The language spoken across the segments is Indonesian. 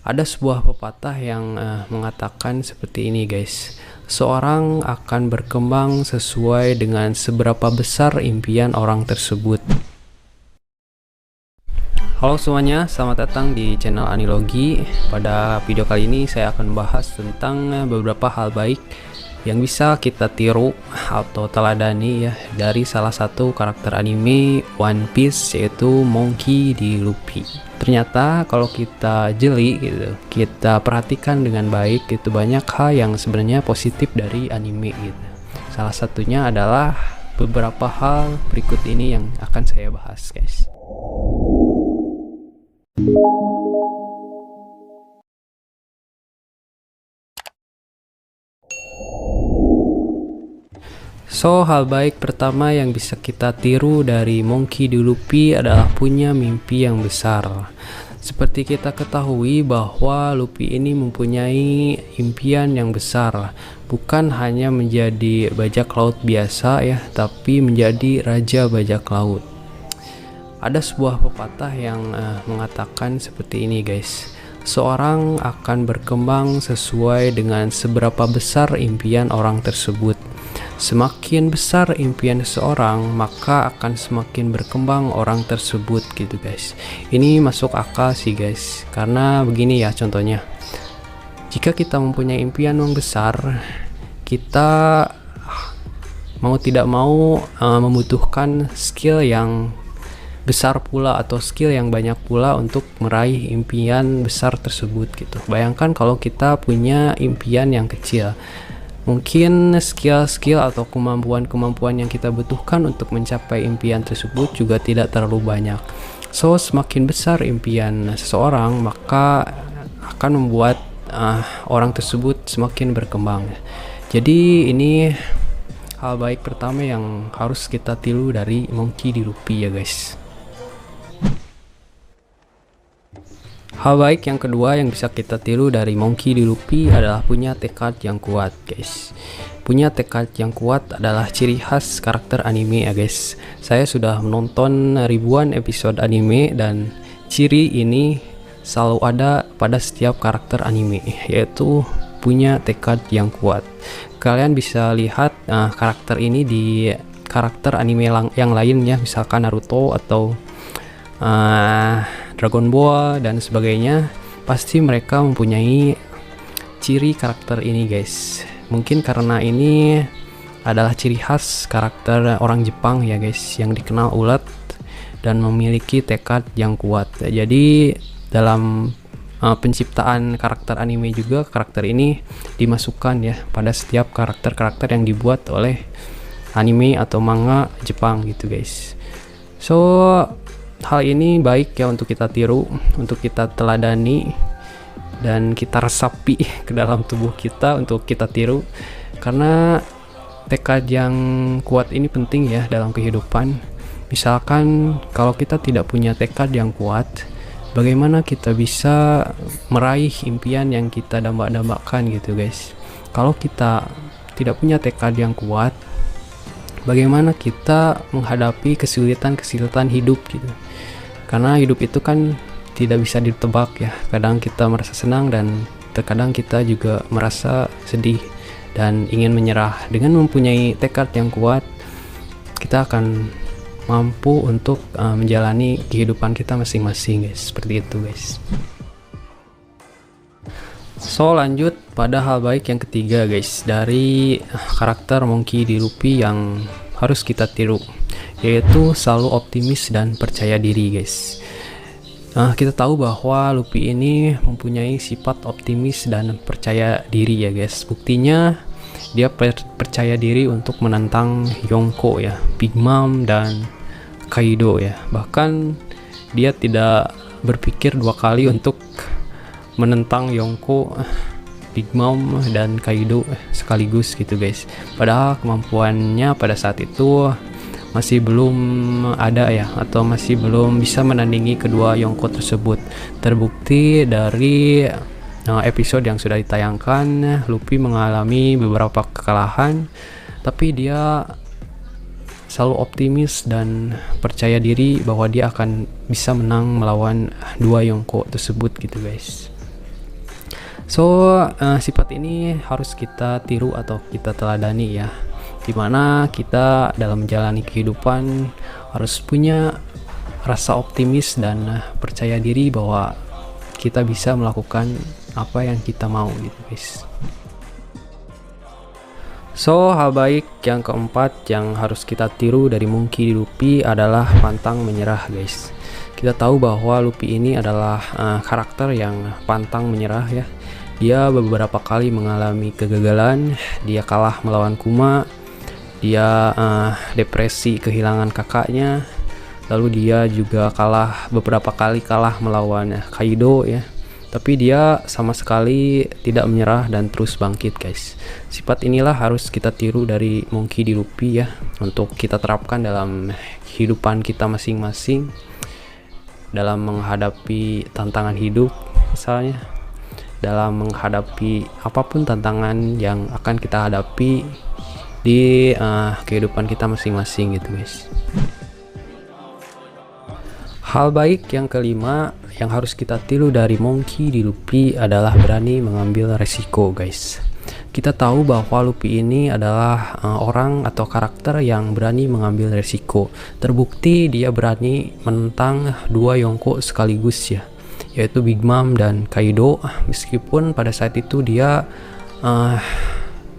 Ada sebuah pepatah yang mengatakan seperti ini guys. Seorang akan berkembang sesuai dengan seberapa besar impian orang tersebut. Halo semuanya, selamat datang di channel Anilogi. Pada video kali ini saya akan membahas tentang beberapa hal baik yang bisa kita tiru atau teladani ya dari salah satu karakter anime One Piece, yaitu Monkey D. Luffy. Ternyata kalau kita jeli gitu, kita perhatikan dengan baik, itu banyak hal yang sebenarnya positif dari anime gitu. Salah satunya adalah beberapa hal berikut ini yang akan saya bahas guys. Hal baik pertama yang bisa kita tiru dari Monkey D. Luffy adalah punya mimpi yang besar. Seperti kita ketahui bahwa Luffy ini mempunyai impian yang besar, bukan hanya menjadi bajak laut biasa ya, tapi menjadi raja bajak laut. Ada sebuah pepatah yang mengatakan seperti ini guys. Seorang akan berkembang sesuai dengan seberapa besar impian orang tersebut. Semakin besar impian seseorang, maka akan semakin berkembang orang tersebut gitu guys. Ini masuk akal sih guys, karena begini ya contohnya. Jika kita mempunyai impian yang besar, kita mau tidak mau membutuhkan skill yang besar pula atau skill yang banyak pula untuk meraih impian besar tersebut gitu. Bayangkan kalau kita punya impian yang kecil, mungkin skill-skill atau kemampuan-kemampuan yang kita butuhkan untuk mencapai impian tersebut juga tidak terlalu banyak. Semakin besar impian seseorang, maka akan membuat orang tersebut semakin berkembang. Jadi ini hal baik pertama yang harus kita tiru dari Monkey D. Luffy ya guys. Hal baik yang kedua yang bisa kita tiru dari Monkey D. Luffy adalah punya tekad yang kuat guys. Punya tekad yang kuat adalah ciri khas karakter anime ya guys. Saya sudah menonton ribuan episode anime dan ciri ini selalu ada pada setiap karakter anime, yaitu punya tekad yang kuat. Kalian bisa lihat karakter ini di karakter anime yang lain ya, misalkan Naruto atau Dragon Ball dan sebagainya. Pasti mereka mempunyai ciri karakter ini guys. Mungkin karena ini adalah ciri khas karakter orang Jepang ya guys, yang dikenal ulet dan memiliki tekad yang kuat. Jadi dalam penciptaan karakter anime juga karakter ini dimasukkan ya pada setiap karakter-karakter yang dibuat oleh anime atau manga Jepang gitu guys. Hal ini baik ya untuk kita tiru, untuk kita teladani, dan kita resapi ke dalam tubuh kita untuk kita tiru. Karena tekad yang kuat ini penting ya dalam kehidupan. Misalkan kalau kita tidak punya tekad yang kuat, bagaimana kita bisa meraih impian yang kita damba-dambakan gitu guys. Kalau kita tidak punya tekad yang kuat, bagaimana kita menghadapi kesulitan-kesulitan hidup gitu. Karena hidup itu kan tidak bisa ditebak ya. Kadang kita merasa senang dan terkadang kita juga merasa sedih dan ingin menyerah. Dengan mempunyai tekad yang kuat, kita akan mampu untuk menjalani kehidupan kita masing-masing guys. Seperti itu guys. Lanjut pada hal baik yang ketiga guys dari karakter Monkey D. Luffy yang harus kita tiru, yaitu selalu optimis dan percaya diri guys. Kita tahu bahwa Luffy ini mempunyai sifat optimis dan percaya diri ya guys. Buktinya dia percaya diri untuk menantang Yonko ya, Big Mom dan Kaido ya. Bahkan dia tidak berpikir dua kali untuk menentang Yonko, Big Mom dan Kaido sekaligus gitu guys. Padahal kemampuannya pada saat itu masih belum ada ya, atau masih belum bisa menandingi kedua Yonko tersebut. Terbukti dari episode yang sudah ditayangkan, Luffy mengalami beberapa kekalahan, tapi dia selalu optimis dan percaya diri bahwa dia akan bisa menang melawan dua Yonko tersebut gitu guys. Sifat ini harus kita tiru atau kita teladani ya, dimana kita dalam menjalani kehidupan harus punya rasa optimis dan percaya diri bahwa kita bisa melakukan apa yang kita mau gitu guys. Hal baik yang keempat yang harus kita tiru dari Monkey D. Luffy adalah pantang menyerah guys. Kita tahu bahwa Luffy ini adalah karakter yang pantang menyerah ya. Dia beberapa kali mengalami kegagalan, dia kalah melawan Kuma, dia depresi kehilangan kakaknya, lalu dia juga beberapa kali kalah melawan Kaido ya. Tapi dia sama sekali tidak menyerah dan terus bangkit guys. Sifat inilah harus kita tiru dari Monkey D. Luffy ya, untuk kita terapkan dalam kehidupan kita masing-masing, dalam menghadapi tantangan hidup misalnya, dalam menghadapi apapun tantangan yang akan kita hadapi di kehidupan kita masing-masing gitu guys. Hal baik yang kelima yang harus kita tiru dari Monkey D. Luffy adalah berani mengambil resiko guys. Kita tahu bahwa Luffy ini adalah orang atau karakter yang berani mengambil resiko. Terbukti dia berani menentang 2 Yonko sekaligus ya, yaitu Big Mom dan Kaido, meskipun pada saat itu dia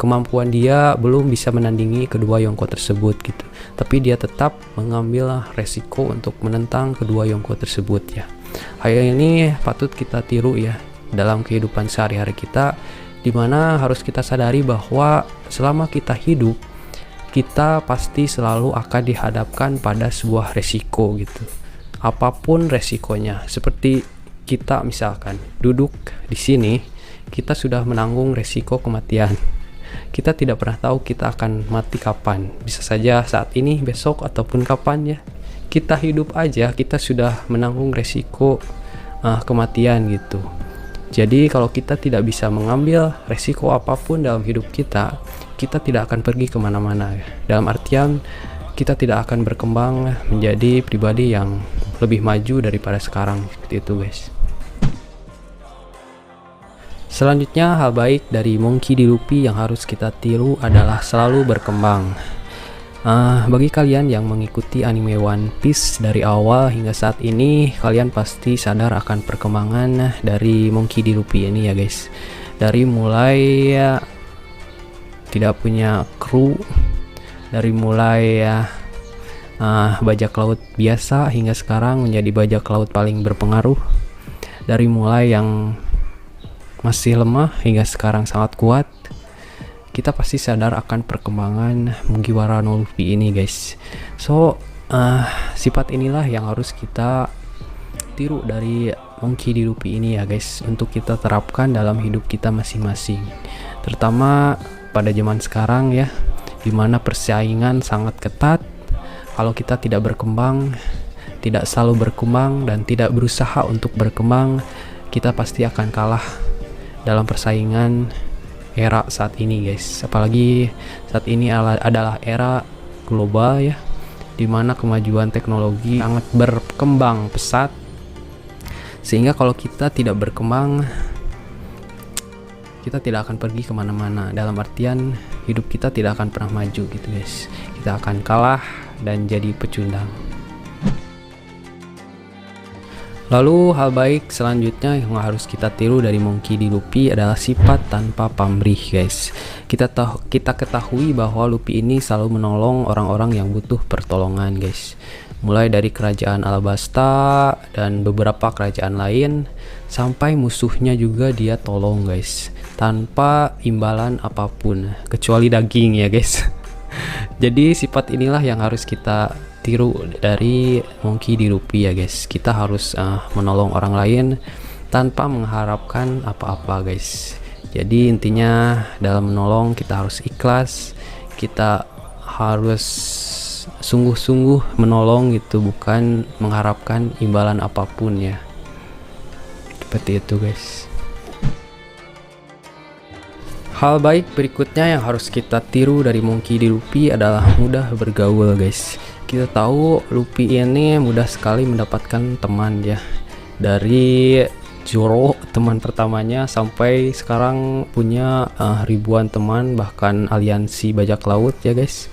kemampuan dia belum bisa menandingi kedua Yonko tersebut gitu, tapi dia tetap mengambil resiko untuk menentang kedua Yonko tersebut ya. Hal ini patut kita tiru ya dalam kehidupan sehari-hari kita, dimana harus kita sadari bahwa selama kita hidup, kita pasti selalu akan dihadapkan pada sebuah resiko gitu, apapun resikonya. Seperti kita misalkan duduk di sini, kita sudah menanggung resiko kematian. Kita tidak pernah tahu kita akan mati kapan, bisa saja saat ini, besok, ataupun kapan ya. Kita hidup aja, kita sudah menanggung resiko kematian gitu. Jadi kalau kita tidak bisa mengambil resiko apapun dalam hidup kita, kita tidak akan pergi kemana-mana ya. Dalam artian kita tidak akan berkembang menjadi pribadi yang lebih maju daripada sekarang, seperti itu guys. Selanjutnya, hal baik dari Monkey D. Luffy yang harus kita tiru adalah selalu berkembang. Bagi kalian yang mengikuti anime One Piece dari awal hingga saat ini, kalian pasti sadar akan perkembangan dari Monkey D. Luffy ini ya guys. Dari mulai tidak punya kru, dari mulai bajak laut biasa hingga sekarang menjadi bajak laut paling berpengaruh. Dari mulai yang masih lemah hingga sekarang sangat kuat. Kita pasti sadar akan perkembangan Mugiwara no Luffy ini guys. Sifat inilah yang harus kita tiru dari Monkey D. Luffy ini ya guys, untuk kita terapkan dalam hidup kita masing-masing, terutama pada zaman sekarang ya, dimana persaingan sangat ketat. Kalau kita tidak berkembang, tidak selalu berkembang, dan tidak berusaha untuk berkembang, kita pasti akan kalah dalam persaingan era saat ini guys. Apalagi saat ini adalah era global ya, dimana kemajuan teknologi sangat berkembang pesat, sehingga kalau kita tidak berkembang, kita tidak akan pergi kemana-mana. Dalam artian hidup kita tidak akan pernah maju gitu guys. Kita akan kalah dan jadi pecundang. Lalu hal baik selanjutnya yang harus kita tiru dari Monkey D. Luffy adalah sifat tanpa pamrih guys. Kita ketahui bahwa Luffy ini selalu menolong orang-orang yang butuh pertolongan guys. Mulai dari kerajaan Alabasta dan beberapa kerajaan lain, sampai musuhnya juga dia tolong guys, tanpa imbalan apapun kecuali daging ya guys. Jadi sifat inilah yang harus kita tiru dari Monkey D. Luffy ya guys. Kita harus menolong orang lain tanpa mengharapkan apa-apa guys. Jadi intinya dalam menolong kita harus ikhlas, kita harus sungguh-sungguh menolong gitu, bukan mengharapkan imbalan apapun ya. Seperti itu guys. Hal baik berikutnya yang harus kita tiru dari Monkey D. Luffy adalah mudah bergaul guys. Kita tahu Luffy ini mudah sekali mendapatkan teman ya. Dari Zoro teman pertamanya sampai sekarang punya ribuan teman, bahkan aliansi bajak laut ya guys.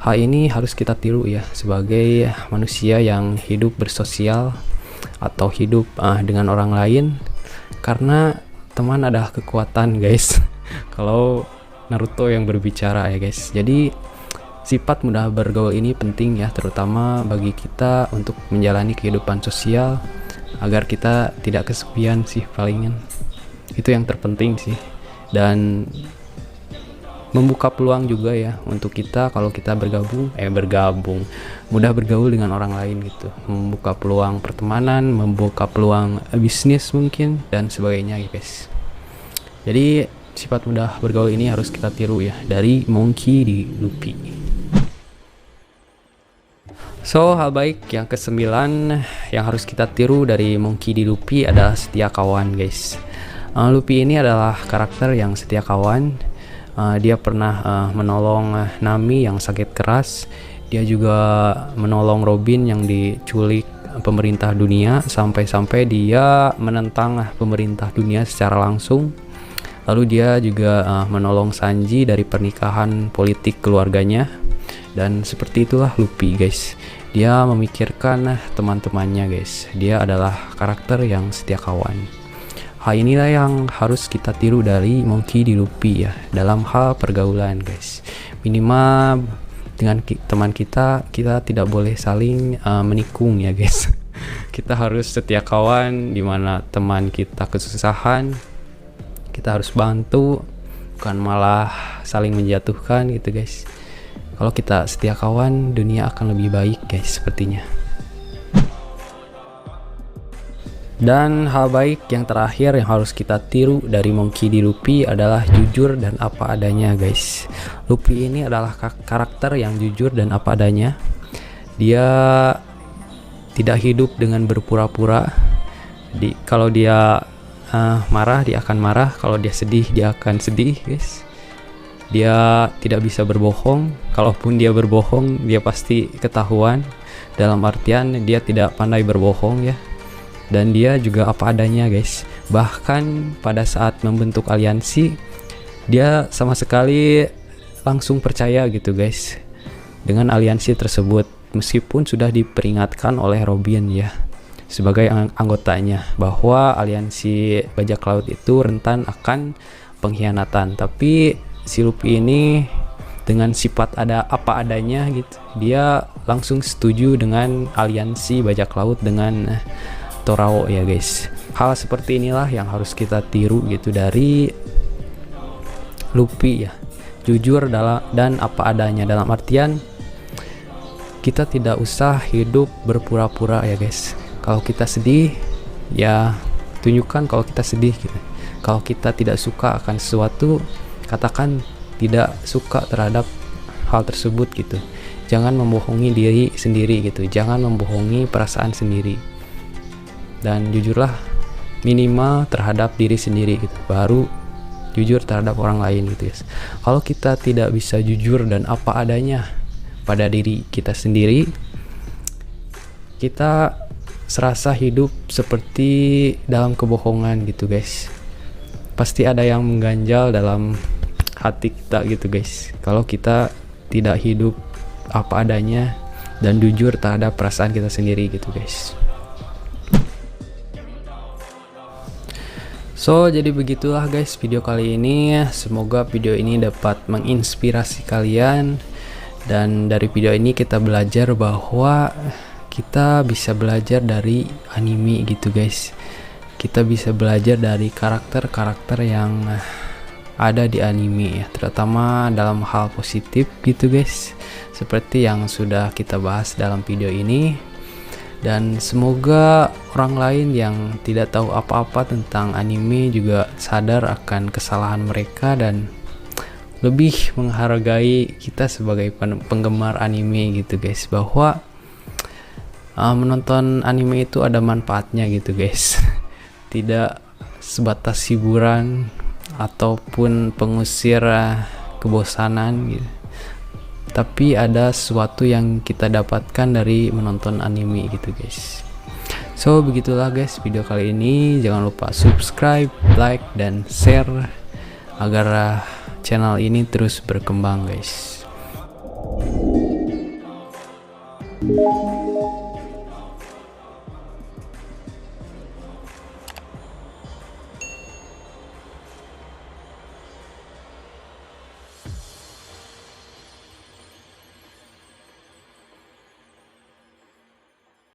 Hal ini harus kita tiru ya sebagai manusia yang hidup bersosial atau hidup dengan orang lain, karena teman adalah kekuatan guys. Kalau Naruto yang berbicara ya guys. Jadi sifat mudah bergaul ini penting ya, terutama bagi kita untuk menjalani kehidupan sosial agar kita tidak kesepian sih, palingan itu yang terpenting sih. Dan membuka peluang juga ya untuk kita kalau kita bergabung mudah bergaul dengan orang lain gitu, membuka peluang pertemanan, membuka peluang bisnis mungkin dan sebagainya ya guys. Jadi sifat mudah bergaul ini harus kita tiru ya dari Monkey D. Luffy. So, hal baik yang ke-9 yang harus kita tiru dari Monkey D. Luffy adalah setia kawan guys. Luffy ini adalah karakter yang setia kawan. Dia pernah menolong Nami yang sakit keras. Dia juga menolong Robin yang diculik pemerintah dunia, sampai-sampai dia menentang pemerintah dunia secara langsung. Lalu dia juga menolong Sanji dari pernikahan politik keluarganya. Dan seperti itulah Luffy guys. Dia memikirkan teman-temannya guys. Dia adalah karakter yang setia kawan. Hal inilah yang harus kita tiru dari Monkey D. Luffy ya dalam hal pergaulan guys. Minimal dengan teman kita tidak boleh saling menikung ya guys. Kita harus setia kawan, dimana teman kita kesusahan kita harus bantu, bukan malah saling menjatuhkan gitu guys. Kalau kita setia kawan, dunia akan lebih baik guys sepertinya. Dan hal baik yang terakhir yang harus kita tiru dari Monkey D. Luffy adalah jujur dan apa adanya guys. Luffy ini adalah karakter yang jujur dan apa adanya. Dia tidak hidup dengan berpura-pura. Kalau dia marah dia akan marah, kalau dia sedih dia akan sedih guys. Dia tidak bisa berbohong, kalaupun dia berbohong dia pasti ketahuan, dalam artian dia tidak pandai berbohong ya. Dan dia juga apa adanya guys. Bahkan pada saat membentuk aliansi dia sama sekali langsung percaya gitu guys dengan aliansi tersebut, meskipun sudah diperingatkan oleh Robin ya sebagai anggotanya bahwa aliansi bajak laut itu rentan akan pengkhianatan. Tapi si Luffy ini dengan sifat ada apa adanya gitu, dia langsung setuju dengan aliansi bajak laut dengan Torao ya guys. Hal seperti inilah yang harus kita tiru gitu dari Luffy ya, jujur dan apa adanya, dalam artian kita tidak usah hidup berpura-pura ya guys. Kalau kita sedih ya tunjukkan kalau kita sedih gitu. Kalau kita tidak suka akan sesuatu, katakan tidak suka terhadap hal tersebut gitu. Jangan membohongi diri sendiri gitu, jangan membohongi perasaan sendiri, dan jujurlah minimal terhadap diri sendiri gitu, baru jujur terhadap orang lain gitu guys. Kalau kita tidak bisa jujur dan apa adanya pada diri kita sendiri, kita serasa hidup seperti dalam kebohongan gitu guys. Pasti ada yang mengganjal dalam hati kita gitu guys, kalau kita tidak hidup apa adanya dan jujur terhadap perasaan kita sendiri gitu guys. So, jadi begitulah guys video kali ini. Semoga video ini dapat menginspirasi kalian, dan dari video ini kita belajar bahwa kita bisa belajar dari anime gitu guys. Kita bisa belajar dari karakter-karakter yang ada di anime ya, terutama dalam hal positif gitu guys, seperti yang sudah kita bahas dalam video ini. Dan semoga orang lain yang tidak tahu apa-apa tentang anime juga sadar akan kesalahan mereka dan lebih menghargai kita sebagai penggemar anime gitu guys, bahwa menonton anime itu ada manfaatnya gitu guys. Tidak sebatas hiburan ataupun pengusir kebosanan gitu, tapi ada sesuatu yang kita dapatkan dari menonton anime gitu guys. So begitulah guys video kali ini. Jangan lupa subscribe, like, dan share agar channel ini terus berkembang guys.